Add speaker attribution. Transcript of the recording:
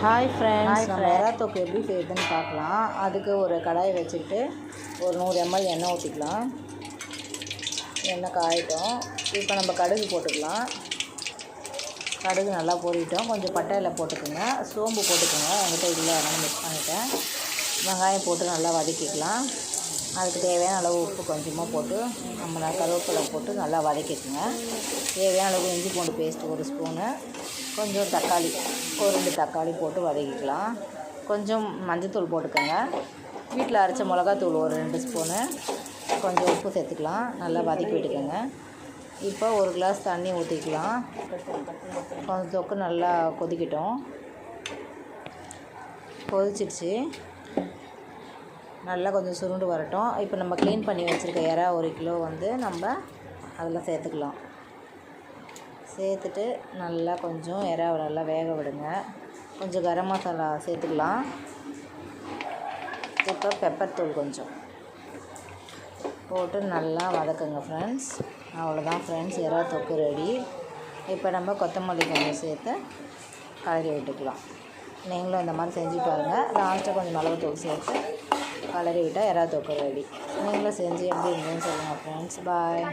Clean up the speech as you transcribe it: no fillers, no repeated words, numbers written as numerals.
Speaker 1: Hi friends, நம்ம எறா தொக்கு எப்படி செய்யுதுன்னு பார்க்கலாம். அதுக்கு ஒரு கடாய் வச்சுட்டு ஒரு 100 ml எண்ணெய் ஊற்றிக்கலாம். எண்ணெய் காயிட்டோம். இப்போ நம்ம கடுகு போட்டுக்கலாம். கடுகு நல்லா பொரிட்டோம். கொஞ்சம் பட்டை இலை போட்டுக்கோங்க, சோம்பு போட்டுக்கோங்க. என்கிட்ட இல்லை, அதனால் மிக்ஸ் பண்ணிட்டேன். வெங்காயம் போட்டு நல்லா வதக்கிக்கலாம். அதுக்கு தேவையான அளவு உப்பு கொஞ்சமாக போட்டு நம்ம கருவேப்பிலை போட்டு நல்லா வதக்கிக்குங்க. தேவையான அளவு இஞ்சி பூண்டு பேஸ்ட்டு 1 ஸ்பூனு, கொஞ்சம் தக்காளி ஒரு 2 தக்காளி போட்டு வதக்கிக்கலாம். கொஞ்சம் மஞ்சள்தூள் போட்டுக்கோங்க. வீட்டில் அரைச்ச மிளகாத்தூள் ஒரு 2 ஸ்பூனு, கொஞ்சம் உப்பு சேர்த்துக்கலாம். நல்லா வதக்கி விட்டுக்கோங்க. இப்போ 1 கிளாஸ் தண்ணி ஊற்றிக்கலாம். கொஞ்சம் தொக்கு நல்லா கொதிக்கட்டும். கொதிச்சிடுச்சு, நல்லா கொஞ்சம் சுருண்டு வரட்டும். இப்போ நம்ம க்ளீன் பண்ணி வச்சுருக்க எறா 1 கிலோ நம்ம அதில் சேர்த்துக்கலாம். சேர்த்துட்டு நல்லா கொஞ்சம் எறாவை நல்லா வேக விடுங்க. கொஞ்சம் கரம் மசாலா சேர்த்துக்கலாம். இப்போ பெப்பர் தூள் கொஞ்சம் போட்டு நல்லா வதக்குங்க ஃப்ரெண்ட்ஸ். அவ்வளோதான் ஃப்ரெண்ட்ஸ், எறா தொக்கு ரெடி. இப்போ நம்ம கொத்தமல்லி கொஞ்சம் சேர்த்து கலரி விட்டுக்கலாம். நீங்களும் இந்த மாதிரி செஞ்சு பாருங்கள். லாஸ்ட்டாக கொஞ்சம் மிளகுத்தூள் சேர்த்து கலரி விட்டால் எறா தொக்கு ரெடி. நீங்களும் செஞ்சு எப்படி இருந்ததுன்னு சொல்லுங்கள் ஃப்ரெண்ட்ஸ். பாய்.